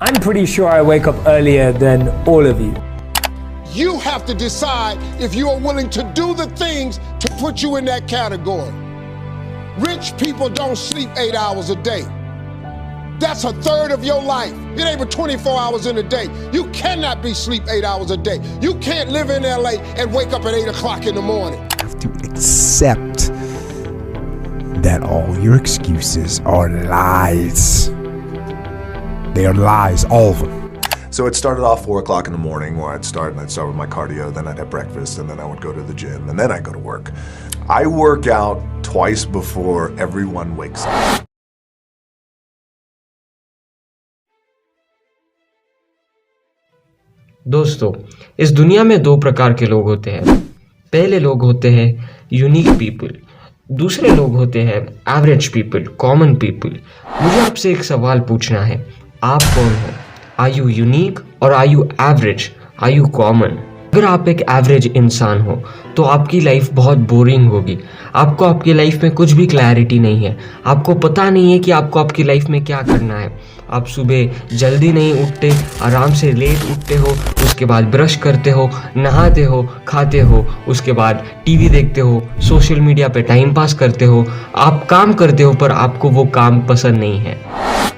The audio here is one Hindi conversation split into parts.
I'm pretty sure I wake up earlier than all of you. You have to decide if you are willing to do the things to put you in that category. Rich people don't sleep 8 hours a day. That's a third of your life. It ain't but 24 hours in a day. You cannot be sleep 8 hours a day. You can't live in LA and wake up at 8 o'clock in the morning. You have to accept that all your excuses are lies. They are lies, all of them. So it started off 4 o'clock in the morning where I'd start with my cardio, then I'd have breakfast, and then I would go to the gym, and then I'd go to work. I work out twice before everyone wakes up. दोस्तों, इस दुनिया में दो प्रकार के लोग होते हैं। पहले लोग होते हैं यूनिक पीपल, दूसरे लोग होते हैं एवरेज पीपल, कॉमन पीपल। मुझे आपसे एक सवाल पूछना है, आप कौन हो? आर यू यूनिक और are you average? Are you common? अगर आप एक एवरेज इंसान हो तो आपकी लाइफ बहुत बोरिंग होगी। आपको आपकी लाइफ में कुछ भी क्लैरिटी नहीं है। आपको पता नहीं है कि आपको आपकी लाइफ में क्या करना है। आप सुबह जल्दी नहीं उठते, आराम से लेट उठते हो, उसके बाद ब्रश करते हो, नहाते हो, खाते हो, उसके बाद टीवी देखते हो, सोशल मीडिया पे टाइम पास करते हो। आप काम करते हो पर आपको वो काम पसंद नहीं है,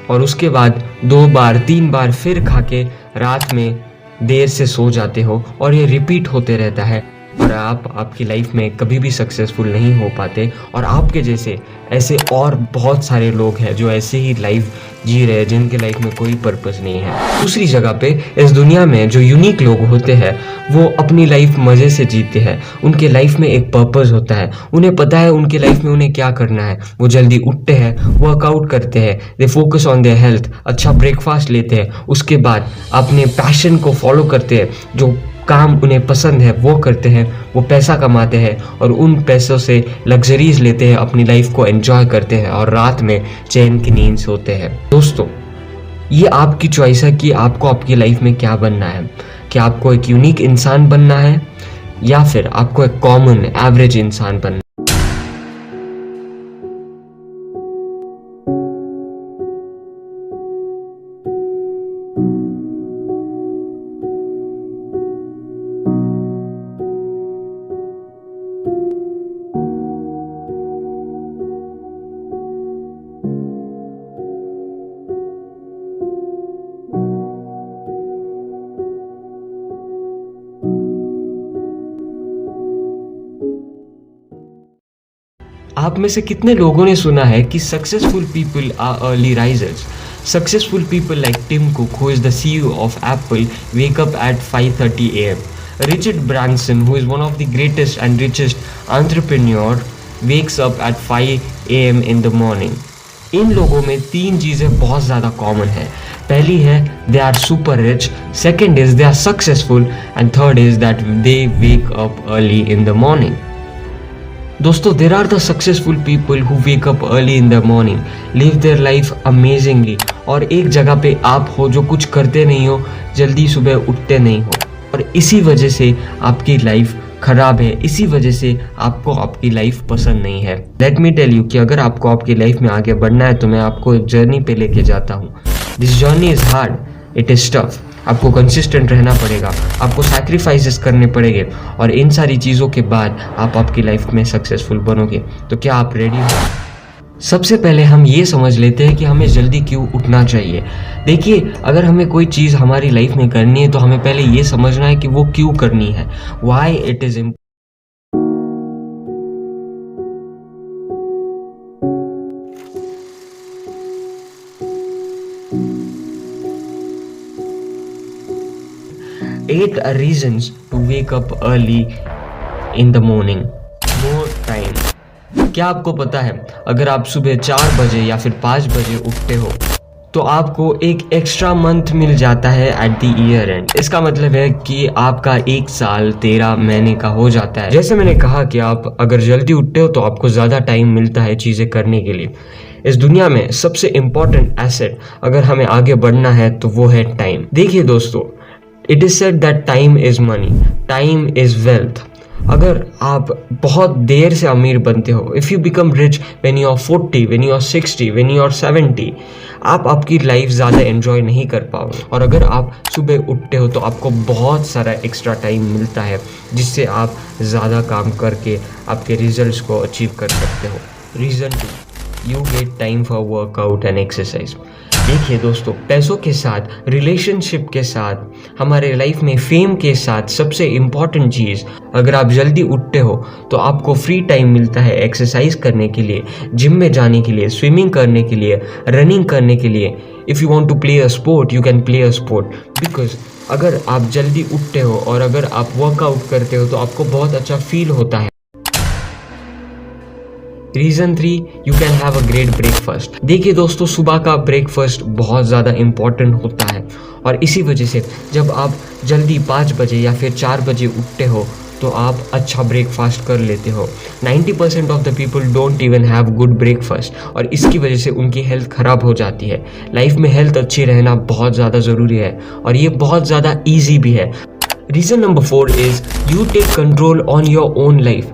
और उसके बाद 2 बार 3 बार फिर खा के रात में देर से सो जाते हो, और ये रिपीट होते रहता है, और आप आपकी लाइफ में कभी भी सक्सेसफुल नहीं हो पाते। और आपके जैसे ऐसे और बहुत सारे लोग हैं जो ऐसे ही लाइफ जी रहे हैं, जिनके लाइफ में कोई पर्पस नहीं है। दूसरी जगह पे इस दुनिया में जो यूनिक लोग होते हैं वो अपनी लाइफ मज़े से जीते हैं। उनके लाइफ में एक पर्पस होता है, उन्हें पता है उनके लाइफ में उन्हें क्या करना है। वो जल्दी उठते हैं, वर्कआउट करते हैं, they focus on their health, अच्छा ब्रेकफास्ट लेते हैं, उसके बाद अपने पैशन को फॉलो करते हैं, जो काम उन्हें पसंद है वो करते हैं, वो पैसा कमाते हैं और उन पैसों से लग्जरीज लेते हैं, अपनी लाइफ को एंजॉय करते हैं और रात में चैन की नींद सोते हैं। दोस्तों, ये आपकी चॉइस है कि आपको आपकी लाइफ में क्या बनना है। क्या आपको एक यूनिक इंसान बनना है या फिर आपको एक कॉमन एवरेज इंसान बनना है। आप में से कितने लोगों ने सुना है कि successful people are early risers? Successful people like Tim Cook, who is the CEO of Apple, wake up at 5:30 a.m. Richard Branson, who is one of the greatest and richest entrepreneur, wakes up at 5 a.m. in the morning. इन लोगों में 3 चीज़ें बहुत ज़्यादा कॉमन है। पहली है they are super rich, second is they are successful, and third is that they wake up early in the morning. दोस्तों, there are the successful people who wake up early in the morning, live their life amazingly, और एक जगह पे आप हो जो कुछ करते नहीं हो, जल्दी सुबह उठते नहीं हो, और इसी वजह से आपकी लाइफ खराब है, इसी वजह से आपको आपकी लाइफ पसंद नहीं है। लेट मी टेल यू कि अगर आपको आपकी लाइफ में आगे बढ़ना है तो मैं आपको एक जर्नी पे लेके जाता हूँ। This journey is hard, it is tough. आपको कंसिस्टेंट रहना पड़ेगा, आपको सैक्रिफाइसेस करने पड़ेंगे, और इन सारी चीज़ों के बाद आप आपकी लाइफ में सक्सेसफुल बनोगे। तो क्या आप रेडी हो? सबसे पहले हम ये समझ लेते हैं कि हमें जल्दी क्यों उठना चाहिए। देखिए, अगर हमें कोई चीज़ हमारी लाइफ में करनी है तो हमें पहले ये समझना है कि वो क्यों करनी है, why it is important. 8 reasons to wake up early in the morning. More time. क्या आपको पता है, अगर आप सुबह 4 बजे या फिर 5 बजे उठते हो तो आपको एक एक्स्ट्रा मंथ मिल जाता है एट द ईयर एंड। इसका मतलब है कि आपका 1 साल 13 महीने का हो जाता है। जैसे मैंने कहा कि आप अगर जल्दी उठते हो तो आपको ज़्यादा टाइम मिलता है चीज़ें करने के लिए। इस दुनिया में सबसे इम्पॉर्टेंट एसेट अगर हमें आगे बढ़ना है तो वो है टाइम। देखिए दोस्तों, it is said that time is money, time is wealth. अगर आप बहुत देर से अमीर बनते हो, if you become rich when you are 40, when you are 60, when you are 70, आप आपकी लाइफ ज़्यादा एंजॉय नहीं कर पाओगे। और अगर आप सुबह उठते हो तो आपको बहुत सारा एक्स्ट्रा टाइम मिलता है जिससे आप ज़्यादा काम करके आपके रिजल्ट्स को अचीव कर सकते हो। Reason 2, you get time for workout and exercise. देखिए दोस्तों, पैसों के साथ, रिलेशनशिप के साथ, हमारे लाइफ में फेम के साथ सबसे इम्पॉर्टेंट चीज़, अगर आप जल्दी उठते हो तो आपको फ्री टाइम मिलता है एक्सरसाइज करने के लिए, जिम में जाने के लिए, स्विमिंग करने के लिए, रनिंग करने के लिए। If you want to play a sport you can play a sport, because अगर आप जल्दी उठते हो और अगर आप वर्कआउट करते हो तो आपको बहुत अच्छा फील होता है। Reason 3, you can have a great breakfast. देखिए दोस्तों, सुबह का ब्रेकफास्ट बहुत ज़्यादा इम्पॉर्टेंट होता है और इसी वजह से जब आप जल्दी 5 बजे या फिर 4 बजे उठते हो तो आप अच्छा ब्रेकफास्ट कर लेते हो। 90% of the people don't even have good breakfast और इसकी वजह से उनकी हेल्थ ख़राब हो जाती है। लाइफ में हेल्थ अच्छी रहना बहुत ज़्यादा ज़रूरी है और ये बहुत ज़्यादा ईजी भी है। Reason number 4 is you take control on your own life.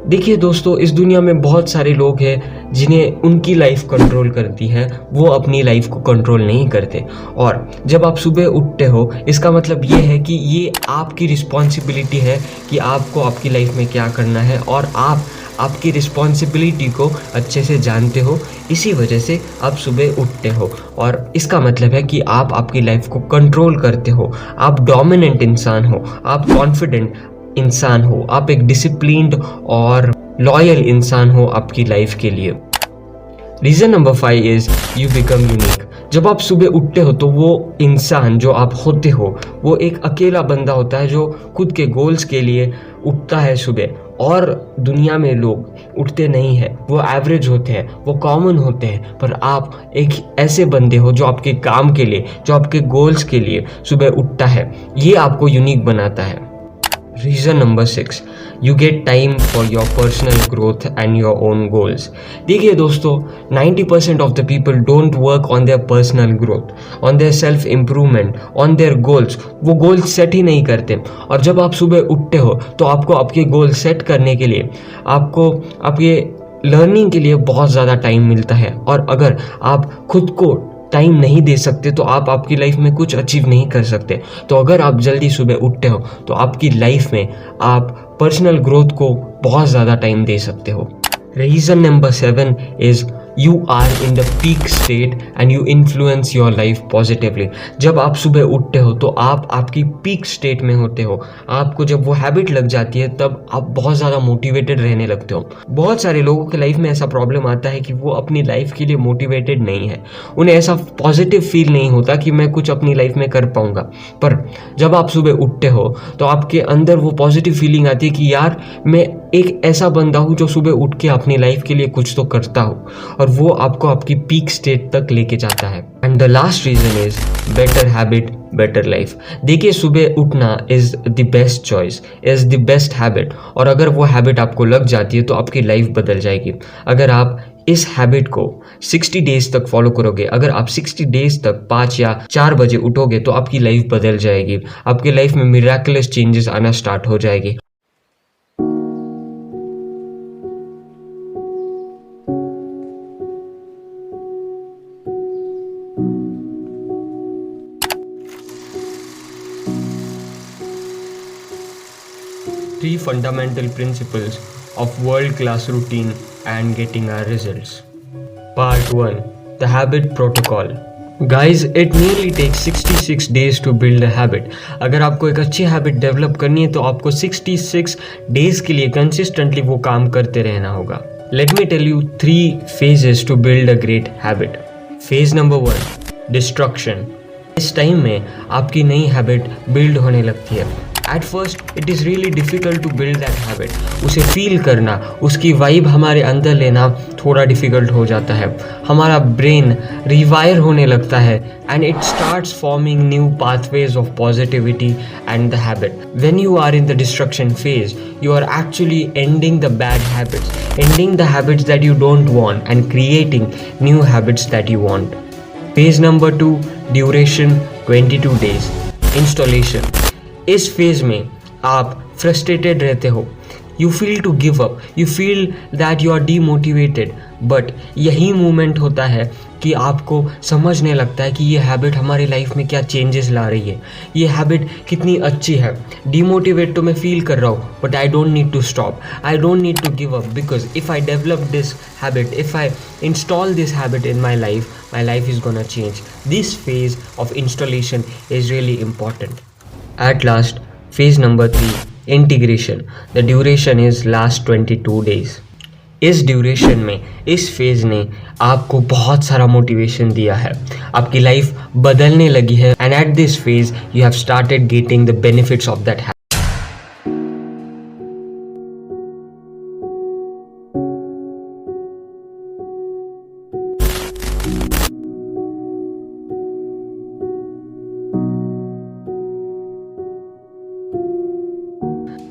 देखिए दोस्तों, इस दुनिया में बहुत सारे लोग हैं जिन्हें उनकी लाइफ कंट्रोल करती है, वो अपनी लाइफ को कंट्रोल नहीं करते। और जब आप सुबह उठते हो इसका मतलब ये है कि ये आपकी रिस्पॉन्सिबिलिटी है कि आपको आपकी लाइफ में क्या करना है और आप आपकी रिस्पॉन्सिबिलिटी को अच्छे से जानते हो। इसी वजह से आप सुबह उठते हो और इसका मतलब है कि आप आपकी लाइफ को कंट्रोल करते हो। आप डोमिनेंट इंसान हो, आप कॉन्फिडेंट इंसान हो, आप एक डिसिप्लिन्ड और लॉयल इंसान हो आपकी लाइफ के लिए। Reason number 5 is you become unique. जब आप सुबह उठते हो तो वो इंसान जो आप होते हो वो एक अकेला बंदा होता है जो खुद के गोल्स के लिए उठता है सुबह। और दुनिया में लोग उठते नहीं हैं, वो एवरेज होते हैं, वो कॉमन होते हैं, पर आप एक ऐसे बंदे हो जो आपके काम के लिए, जो आपके गोल्स के लिए सुबह उठता है। ये आपको यूनिक बनाता है। Reason number 6, you get time for your personal growth and your own goals. देखिए दोस्तों, 90% of the people don't work on their personal growth, on their self improvement, on their goals. वो गोल्स सेट ही नहीं करते। और जब आप सुबह उठते हो तो आपको आपके गोल सेट करने के लिए, आपको आपके लर्निंग के लिए बहुत ज़्यादा टाइम मिलता है। और अगर आप खुद को टाइम नहीं दे सकते तो आप आपकी लाइफ में कुछ अचीव नहीं कर सकते। तो अगर आप जल्दी सुबह उठते हो तो आपकी लाइफ में आप पर्सनल ग्रोथ को बहुत ज़्यादा टाइम दे सकते हो। Reason number 7 is you are in the peak state and you influence your life positively. जब आप सुबह उठते हो तो आप आपकी पीक स्टेट में होते हो। आपको जब वो हैबिट लग जाती है तब आप बहुत ज़्यादा मोटिवेटेड रहने लगते हो। बहुत सारे लोगों के लाइफ में ऐसा प्रॉब्लम आता है कि वो अपनी लाइफ के लिए मोटिवेटेड नहीं है, उन्हें ऐसा पॉजिटिव फील नहीं होता कि मैं कुछ अपनी लाइफ में कर पाऊँगा। पर जब आप सुबह उठते हो तो आपके अंदर वो पॉजिटिव फीलिंग आती है कि यार मैं एक ऐसा बंदा हूँ जो सुबह उठ के अपनी लाइफ के लिए कुछ तो करता हूँ, और वो आपको आपकी पीक स्टेट तक लेके जाता है। And the last reason is better habit better life. देखिए, सुबह उठना is the best choice, is the best habit, और अगर वो हैबिट आपको लग जाती है तो आपकी लाइफ बदल जाएगी। अगर आप इस हैबिट को 60 डेज तक फॉलो करोगे, अगर आप 60 डेज तक 5 या 4 बजे उठोगे तो आपकी लाइफ बदल जाएगी। आपकी लाइफ में मिराकुलस चेंजेस आना स्टार्ट हो जाएगी। Three fundamental principles of world-class routine and getting our results. Part 1. The habit protocol. Guys, it nearly takes 66 days to build a habit. अगर आपको एक अच्छी हैबिट डेवलप करनी है तो आपको 66 डेज के लिए कंसिस्टेंटली वो काम करते रहना होगा। Let me tell you 3 phases to build a great habit. Phase number 1. Destruction. इस टाइम में आपकी नई हैबिट बिल्ड होने लगती है। At first it is really difficult to build that habit. उसे फील करना, उसकी वाइब हमारे अंदर लेना थोड़ा डिफ़िकल्ट हो जाता है। हमारा ब्रेन रिवायर होने लगता है and it starts forming new pathways of positivity and the habit. When you are in the destruction phase, you are actually ending the bad habits, ending the habits that you don't want and creating new habits that you want. Phase number 2, duration 22 days. Installation. इस फेज़ में आप फ्रस्ट्रेटेड रहते हो you feel to give up, you feel that you are demotivated, but यही मोमेंट होता है कि आपको समझने लगता है कि ये हैबिट हमारी लाइफ में क्या चेंजेस ला रही है, ये हैबिट कितनी अच्छी है। डीमोटिवेट तो मैं फील कर रहा हूँ, but I don't need to stop, I don't need to give up, because if I develop this habit, if I install this habit in my life is gonna change. This phase of installation is really important. At last, phase number 3, integration. The duration is last 22 days. इस ड्यूरेशन में, इस फेज़ ने आपको बहुत सारा मोटिवेशन दिया है, आपकी लाइफ बदलने लगी है, and at this phase you have started getting the benefits of that habit.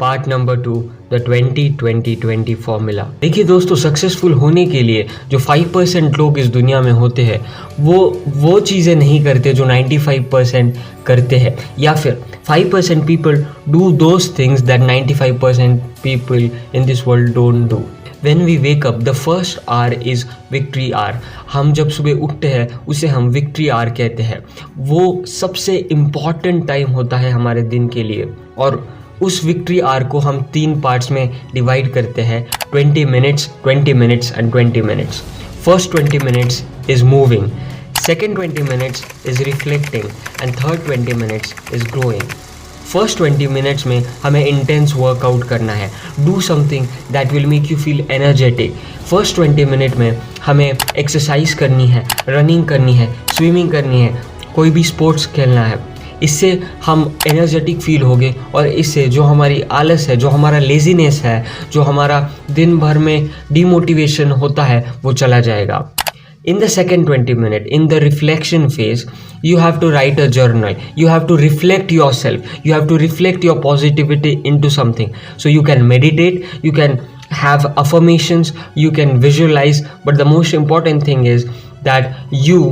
Part number 2, the 20-20-20 formula. देखिए दोस्तों, सक्सेसफुल होने के लिए जो 5% लोग इस दुनिया में होते हैं वो चीज़ें नहीं करते जो 95% करते हैं, या फिर 5% people do those things that 95% people in this world don't do. When we wake up, the first hour is victory hour. हम जब सुबह उठते हैं उसे हम victory hour कहते हैं। वो सबसे इम्पॉर्टेंट टाइम होता है हमारे दिन के लिए, और उस विक्ट्री आवर को हम 3 पार्ट्स में डिवाइड करते हैं, 20 minutes, 20 minutes and 20 minutes. First 20 minutes is moving, second 20 minutes is reflecting and third 20 minutes is growing. First 20 minutes में हमें इंटेंस वर्कआउट करना है, do something that will make you feel energetic. First 20 minute में हमें एक्सरसाइज करनी है, रनिंग करनी है, स्विमिंग करनी है, कोई भी स्पोर्ट्स खेलना है। इससे हम एनर्जेटिक फील होंगे, और इससे जो हमारी आलस है, जो हमारा लेजीनेस है, जो हमारा दिन भर में डीमोटिवेशन होता है, वो चला जाएगा। In the second 20 minutes, in the reflection phase, you have to write a journal. You have to reflect yourself. You have to reflect your positivity into something. So you can meditate, you can have affirmations, you can visualize, but the most important thing is that you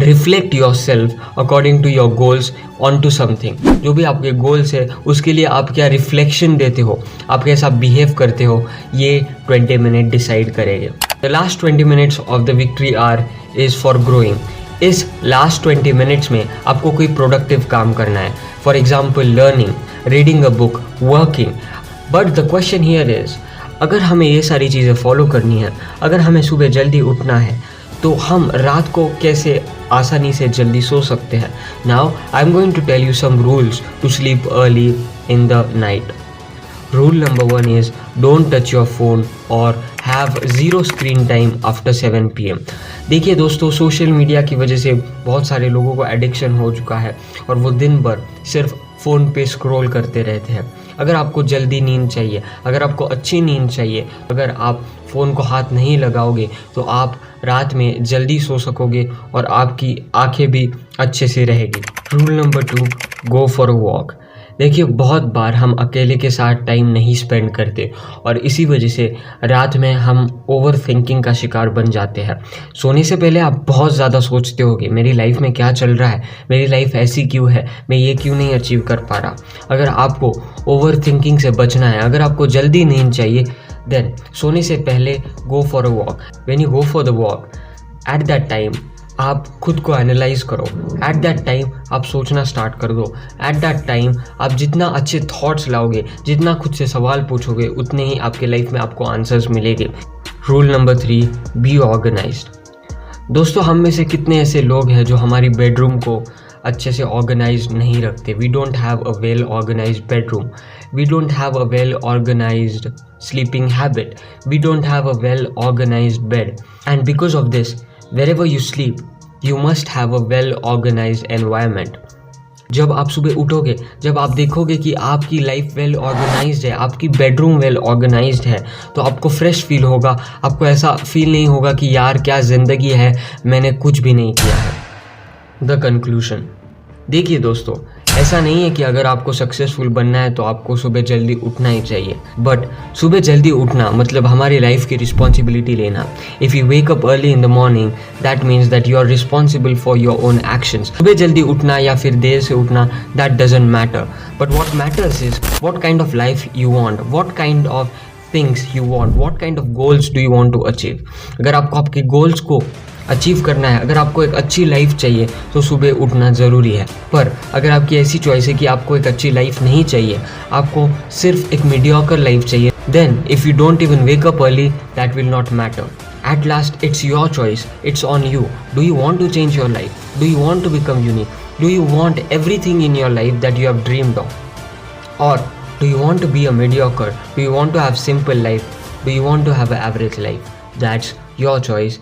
reflect yourself according to your goals onto something. जो भी आपके गोल्स है उसके लिए आप क्या रिफ्लेक्शन देते हो, आप कैसा बिहेव करते हो, ये 20 मिनट डिसाइड करेंगे। The last 20 minutes of the victory hour is for growing. इस last 20 minutes में आपको कोई प्रोडक्टिव काम करना है, for example learning, reading a book, working. But the question here is, अगर हमें ये सारी चीज़ें फॉलो करनी है, अगर हमें सुबह जल्दी उठना है, तो हम रात को कैसे आसानी से जल्दी सो सकते हैं। Now I am going to tell you some rules to sleep early in the night. Rule number 1 is don't touch your phone or have zero screen time after 7 PM. देखिए दोस्तों, सोशल मीडिया की वजह से बहुत सारे लोगों को एडिक्शन हो चुका है और वो दिन भर सिर्फ फ़ोन पे स्क्रॉल करते रहते हैं। अगर आपको जल्दी नींद चाहिए, अगर आपको अच्छी नींद चाहिए, अगर आप फ़ोन को हाथ नहीं लगाओगे तो आप रात में जल्दी सो सकोगे और आपकी आंखें भी अच्छे से रहेगी। Rule number 2, go for a walk. देखिए, बहुत बार हम अकेले के साथ टाइम नहीं स्पेंड करते और इसी वजह से रात में हम ओवर थिंकिंग का शिकार बन जाते हैं। सोने से पहले आप बहुत ज़्यादा सोचते होगे, मेरी लाइफ में क्या चल रहा है, मेरी लाइफ ऐसी क्यों है, मैं ये क्यों नहीं अचीव कर पा रहा। अगर आपको ओवर थिंकिंग से बचना है, अगर आपको जल्दी नींद चाहिए, देन सोने से पहले go for a walk. When you go for the walk, at that time आप खुद को एनालाइज करो, एट दैट टाइम आप सोचना स्टार्ट कर दो, एट दैट टाइम आप जितना अच्छे थॉट्स लाओगे, जितना खुद से सवाल पूछोगे, उतने ही आपके लाइफ में आपको आंसर्स मिलेंगे। Rule number 3, be organised. दोस्तों, हम में से कितने ऐसे लोग हैं जो हमारी बेडरूम को अच्छे से ऑर्गेनाइज नहीं रखते। We don't have a well organised bedroom, we don't have a well organised sleeping habit, we don't have a well organized bed, and because of this, wherever you sleep, you must have a well organized environment. जब आप सुबह उठोगे, जब आप देखोगे कि आपकी लाइफ वेल ऑर्गेनाइज्ड है, आपकी बेडरूम वेल ऑर्गेनाइज्ड है, तो आपको फ्रेश फील होगा, आपको ऐसा फील नहीं होगा कि यार क्या ज़िंदगी है, मैंने कुछ भी नहीं किया है। The conclusion. देखिए दोस्तों, ऐसा नहीं है कि अगर आपको सक्सेसफुल बनना है तो आपको सुबह जल्दी उठना ही चाहिए, बट सुबह जल्दी उठना मतलब हमारी लाइफ की रिस्पॉन्सिबिलिटी लेना। If you wake up early in the morning that means that you are responsible for your own actions. सुबह जल्दी उठना या फिर देर से उठना that doesn't matter, but what matters is what kind of life you want, what kind of things you want, what kind of goals do you want to achieve. अगर आपको आपके गोल्स को अचीव करना है, अगर आपको एक अच्छी लाइफ चाहिए तो सुबह उठना ज़रूरी है। पर अगर आपकी ऐसी चॉइस है कि आपको एक अच्छी लाइफ नहीं चाहिए, आपको सिर्फ एक मीडियोकर लाइफ चाहिए, then if you don't even wake up early that will not matter. At last, it's your choice. It's on you. Do you want to change your life? Do you want to become unique? Do you want everything in your life that you have dreamed of? Or do you want to be a mediocre? Do you want to have simple life? Do you want to have an average life? That's your choice.